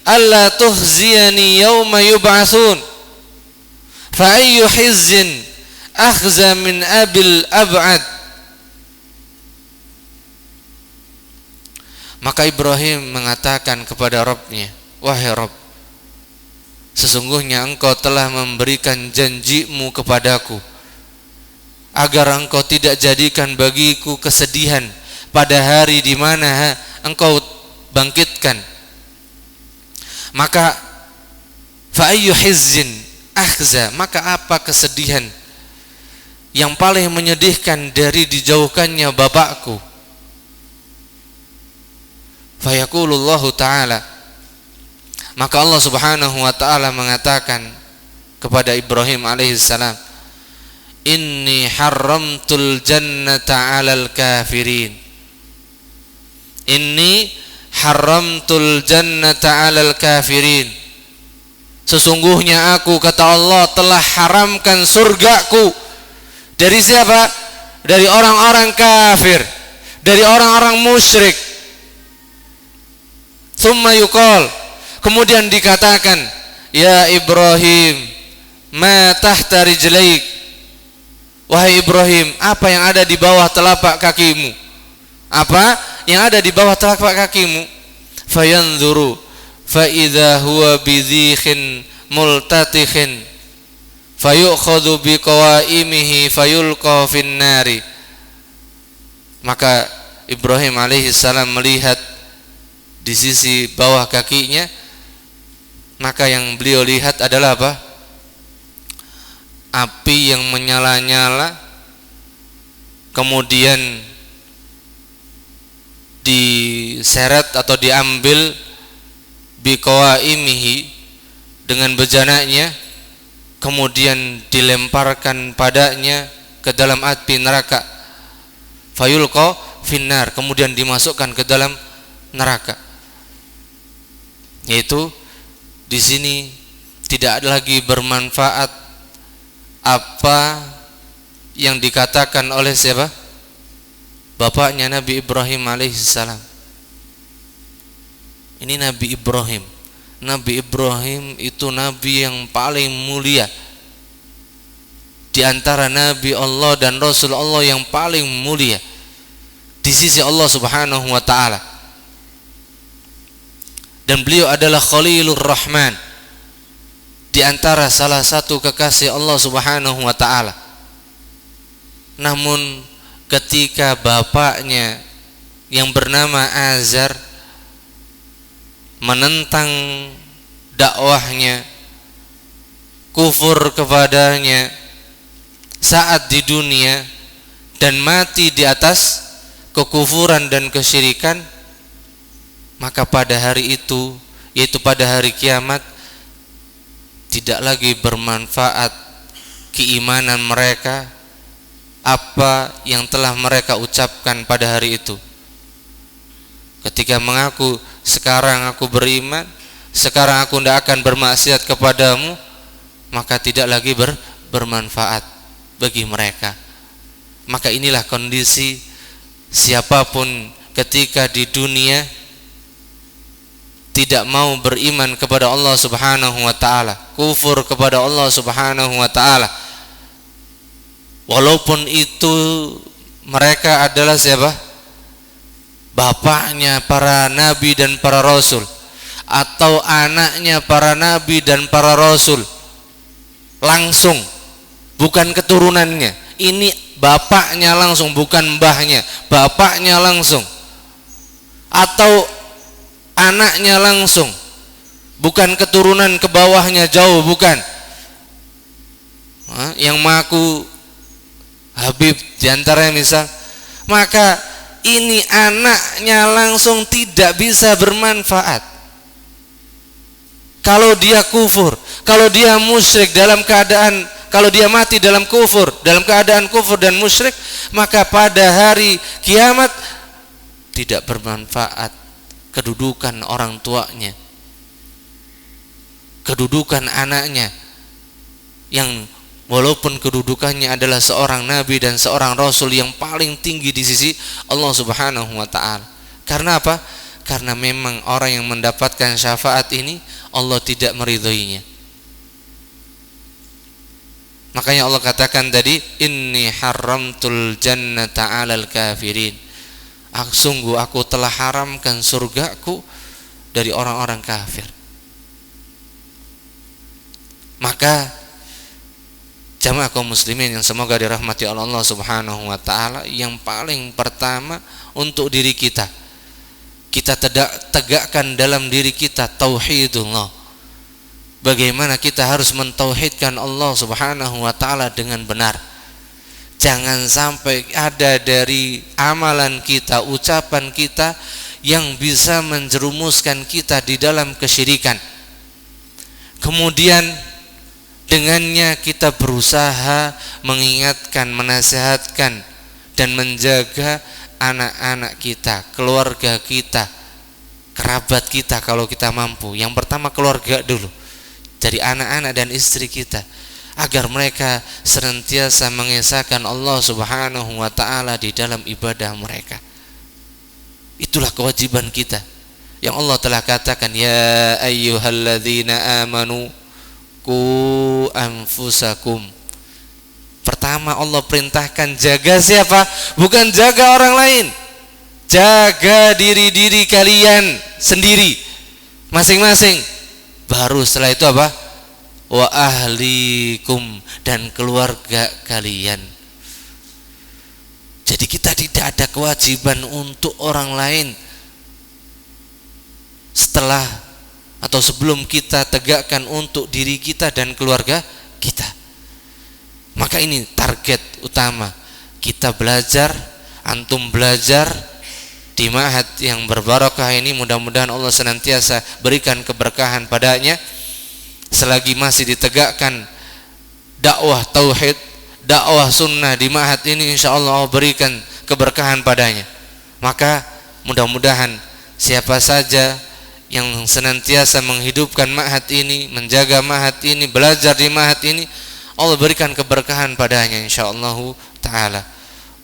alla tuhziyani yawma yub'atsun, fa ayyu hizzin akhza min abil ab'ad. Maka Ibrahim mengatakan kepada Rabbnya, wahai Rabb, sesungguhnya engkau telah memberikan janjimu kepadaku agar engkau tidak jadikan bagiku kesedihan pada hari di mana engkau bangkitkan. Maka fa ayyu hizzin akhza, maka apa kesedihan yang paling menyedihkan dari dijauhkannya bapakku? Fayaqulullahu ta'ala, maka Allah subhanahu wa ta'ala mengatakan kepada Ibrahim alaihissalam, inni haramtul jannata 'alal kafirin, inni haramtul jannata 'alal kafirin, sesungguhnya aku, kata Allah, telah haramkan surgaku dari siapa? Dari orang-orang kafir, dari orang-orang musyrik. Tsumma yuqal, kemudian dikatakan, ya Ibrahim, ma tahta rijlaik, wahai Ibrahim, apa yang ada di bawah telapak kakimu? Apa yang ada di bawah telapak kakimu? Fayanzuru fa idza huwa bidhikhin multatikhin fayukhadhu biqawaimihi fayulqa fin nari. Maka Ibrahim alaihi salam melihat di sisi bawah kakinya, maka yang beliau lihat adalah apa? Api yang menyala-nyala kemudian diseret atau diambil biqawaimihi dengan bejananya, kemudian dilemparkan padanya ke dalam api neraka, fayulqa finnar, kemudian dimasukkan ke dalam neraka. Yaitu di sini tidak lagi bermanfaat apa yang dikatakan oleh siapa? Bapaknya Nabi Ibrahim alaihissalam. Ini Nabi Ibrahim. Nabi Ibrahim itu nabi yang paling mulia di antara nabi Allah dan rasul Allah yang paling mulia di sisi Allah Subhanahu wa taala. Dan beliau adalah Khalilur Rahman, di antara salah satu kekasih Allah Subhanahu wa taala. Namun ketika bapaknya yang bernama Azar menentang dakwahnya, kufur kepadanya saat di dunia dan mati di atas kekufuran dan kesyirikan, maka pada hari itu, yaitu pada hari kiamat, tidak lagi bermanfaat keimanan mereka, apa yang telah mereka ucapkan pada hari itu. Ketika mengaku, sekarang aku beriman, sekarang aku tidak akan bermaksiat kepadamu, maka tidak lagi bermanfaat bagi mereka. Maka inilah kondisi siapapun ketika di dunia tidak mau beriman kepada Allah Subhanahu wa taala, kufur kepada Allah Subhanahu wa taala, walaupun itu mereka adalah siapa? Bapaknya para nabi dan para rasul, atau anaknya para nabi dan para rasul langsung, bukan keturunannya. Ini bapaknya langsung, bukan mbahnya, bapaknya langsung, atau anaknya langsung, bukan keturunan ke bawahnya jauh, bukan. Yang mengaku Habib diantaranya misal, maka ini anaknya langsung tidak bisa bermanfaat. Kalau dia kufur, kalau dia musyrik dalam keadaan, kalau dia mati dalam kufur, dalam keadaan kufur dan musyrik, maka pada hari kiamat tidak bermanfaat kedudukan orang tuanya, kedudukan anaknya, yang walaupun kedudukannya adalah seorang nabi dan seorang rasul yang paling tinggi di sisi Allah Subhanahu wa taala. Karena apa? Karena memang orang yang mendapatkan syafaat ini Allah tidak meridhoinya. Makanya Allah katakan tadi, inni haramtul jannata 'alal kafirin. Sungguh aku telah haramkan surgaku dari orang-orang kafir. Maka jamaah kaum muslimin yang semoga dirahmati Allah Subhanahu wa taala, yang paling pertama untuk diri kita tegakkan dalam diri kita tauhidullah. Bagaimana kita harus mentauhidkan Allah Subhanahu wa taala dengan benar. Jangan sampai ada dari amalan kita, ucapan kita yang bisa menjerumuskan kita di dalam kesyirikan. Kemudian dengannya kita berusaha mengingatkan, menasihatkan dan menjaga anak-anak kita, keluarga kita, kerabat kita kalau kita mampu. Yang pertama keluarga dulu, dari anak-anak dan istri kita, agar mereka senantiasa mengesahkan Allah Subhanahu wa taala di dalam ibadah mereka. Itulah kewajiban kita yang Allah telah katakan, ya ayyuhalladzina amanu qu anfusakum. Pertama Allah perintahkan jaga siapa? Bukan jaga orang lain, jaga diri kalian sendiri masing-masing. Baru setelah itu apa? Wa ahlikum, dan keluarga kalian. Jadi kita tidak ada kewajiban untuk orang lain setelah atau sebelum kita tegakkan untuk diri kita dan keluarga kita. Maka ini target utama, kita belajar, antum belajar di ma'had yang berbarakah ini, mudah-mudahan Allah senantiasa berikan keberkahan padanya selagi masih ditegakkan dakwah tauhid, dakwah sunnah di ma'had ini, insyaallah Allah berikan keberkahan padanya. Maka mudah-mudahan siapa saja yang senantiasa menghidupkan ma'had ini, menjaga ma'had ini, belajar di ma'had ini, Allah berikan keberkahan padanya insyaallah taala.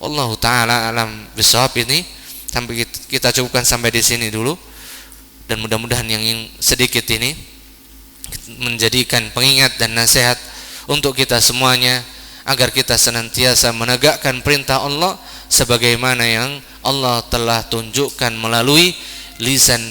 Allah taala alam bisawab. Ini sampai kita cukupkan sampai di sini dulu, dan mudah-mudahan yang sedikit ini menjadikan pengingat dan nasihat untuk kita semuanya agar kita senantiasa menegakkan perintah Allah sebagaimana yang Allah telah tunjukkan melalui lisan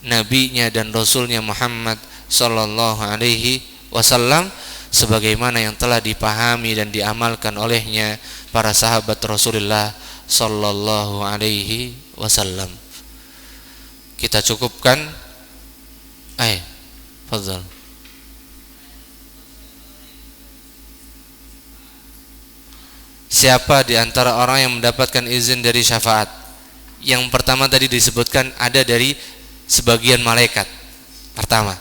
nabinya dan rasulnya Muhammad sallallahu alaihi wasallam, sebagaimana yang telah dipahami dan diamalkan olehnya para sahabat Rasulullah sallallahu alaihi wasallam. Kita cukupkan. Fadhal. Siapa di antara orang yang mendapatkan izin dari syafaat? Yang pertama tadi disebutkan ada dari sebagian malaikat. Pertama.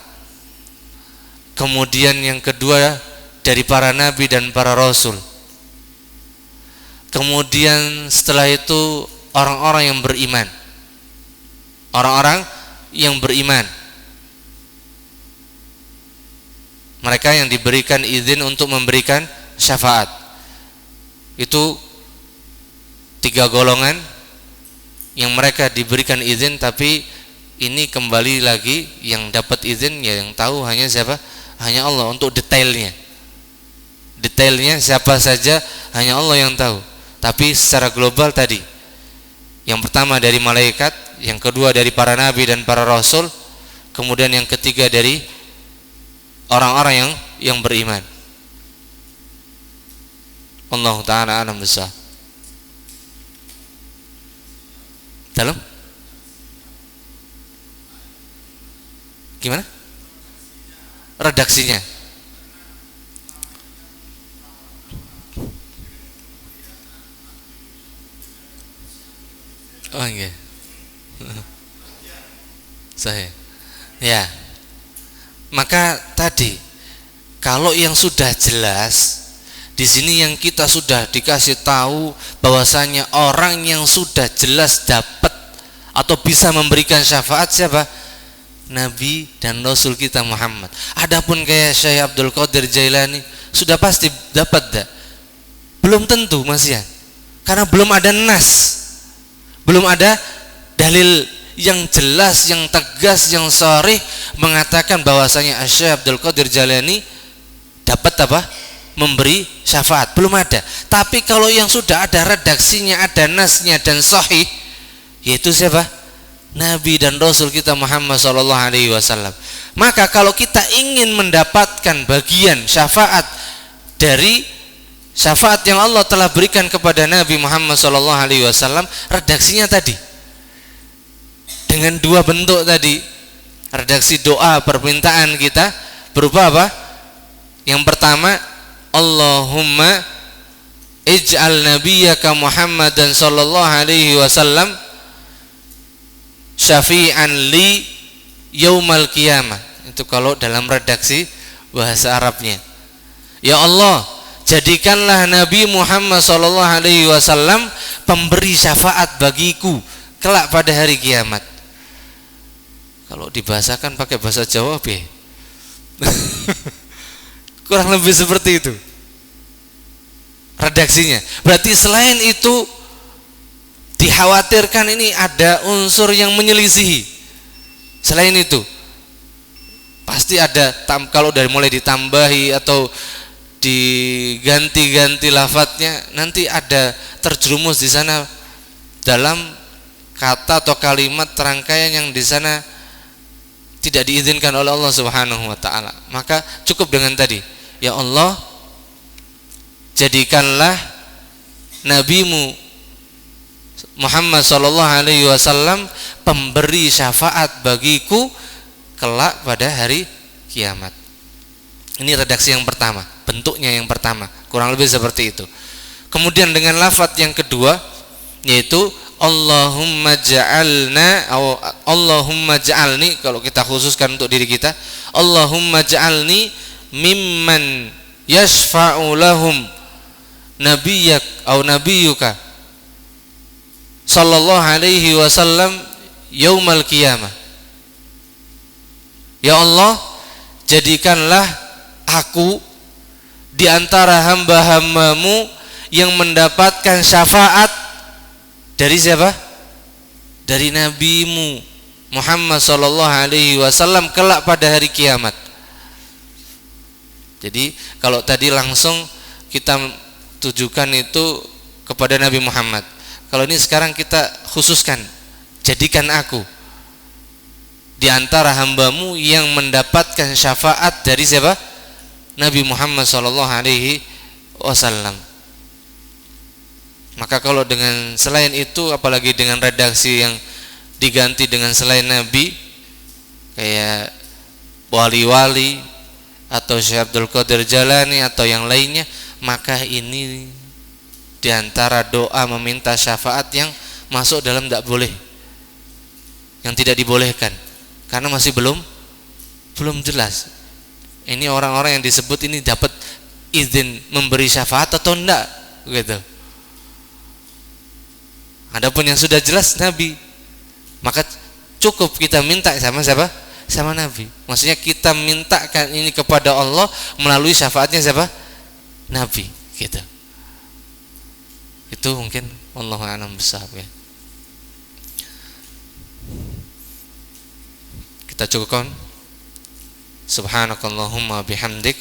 Kemudian yang kedua dari para nabi dan para rasul. Kemudian setelah itu orang-orang yang beriman. Orang-orang yang beriman. Mereka yang diberikan izin untuk memberikan syafaat. Itu 3 golongan yang mereka diberikan izin, tapi ini kembali lagi yang dapat izin ya yang tahu hanya siapa? Hanya Allah. Untuk detailnya siapa saja hanya Allah yang tahu. Tapi secara global tadi, yang pertama dari malaikat, yang kedua dari para nabi dan para rasul, kemudian yang ketiga dari orang-orang yang beriman. Allah taala alam besar. Dalam? Gimana? Redaksinya. Oh iya. Saya. Ya. Maka tadi kalau yang sudah jelas di sini, yang kita sudah dikasih tahu bahwasanya orang yang sudah jelas dapat atau bisa memberikan syafaat siapa? Nabi dan Rasul kita Muhammad. Adapun kayak Syekh Abdul Qadir Jailani sudah pasti dapat dah? Belum tentu Mas ya. Karena belum ada nas. Belum ada dalil yang jelas, yang tegas, yang sharih mengatakan bahwasanya Syekh Abdul Qadir Jailani dapat apa? Memberi syafaat. Belum ada. Tapi kalau yang sudah ada redaksinya, ada nasnya dan sahih, yaitu siapa? Nabi dan Rasul kita Muhammad sallallahu alaihi wasallam. Maka kalau kita ingin mendapatkan bagian syafaat dari syafaat yang Allah telah berikan kepada Nabi Muhammad sallallahu alaihi wasallam, redaksinya tadi dengan 2 bentuk tadi. Redaksi doa permintaan kita berupa apa? Yang pertama, Allahumma ij'al nabiyyaka Muhammadan sallallahu alaihi wasallam syafi'an li yaumal qiyamah. Itu kalau dalam redaksi bahasa Arabnya. Ya Allah, jadikanlah Nabi Muhammad sallallahu alaihi wasallam pemberi syafaat bagiku kelak pada hari kiamat. Kalau dibahasakan pakai bahasa Jawa kurang lebih seperti itu redaksinya. Berarti selain itu dikhawatirkan ini ada unsur yang menyelisihi. Selain itu pasti ada, kalau dari mulai ditambahi atau diganti-ganti lafadznya, nanti ada terjerumus di sana dalam kata atau kalimat rangkaian yang di sana tidak diizinkan oleh Allah Subhanahu wa taala. Maka cukup dengan tadi, ya Allah, jadikanlah nabimu Muhammad sallallahu alaihi wasallam pemberi syafaat bagiku kelak pada hari kiamat. Ini redaksi yang pertama, bentuknya yang pertama, kurang lebih seperti itu. Kemudian dengan lafadz yang kedua yaitu Allahumma ja'alna atau Allahumma ja'alni, kalau kita khususkan untuk diri kita, Allahumma ja'alni mimman yashfa'u lahum nabiyyak atau nabiyyuka sallallahu alaihi wasallam yaumal qiyamah. Ya Allah, jadikanlah aku di antara hamba-hambamu yang mendapatkan syafaat dari siapa? Dari nabimu Muhammad sallallahu alaihi wasallam kelak pada hari kiamat. Jadi kalau tadi langsung kita tujukan itu kepada Nabi Muhammad. Kalau ini sekarang kita khususkan, jadikan aku di antara hambamu yang mendapatkan syafaat dari siapa? Nabi Muhammad sallallahu alaihi wasallam. Maka kalau dengan selain itu, apalagi dengan redaksi yang diganti dengan selain Nabi, kayak wali-wali atau Syekh Abdul Qadir Jalani atau yang lainnya, maka ini diantara doa meminta syafaat yang masuk dalam tidak boleh, yang tidak dibolehkan, karena masih belum jelas. Ini orang-orang yang disebut ini dapat izin memberi syafaat atau enggak, gitu. Adapun yang sudah jelas Nabi, maka cukup kita minta sama siapa? Sama Nabi. Maksudnya kita mintakan ini kepada Allah melalui syafaatnya siapa? Nabi, gitu. Itu mungkin wallahu a'lam bishawab ya. Kita cukupkan. Subhanakallahumma bihamdik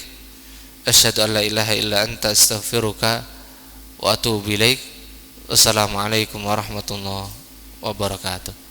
asyhadu an la ilaha illa anta astaghfiruka wa atubu ilaik. Wassalamualaikum warahmatullahi wabarakatuh.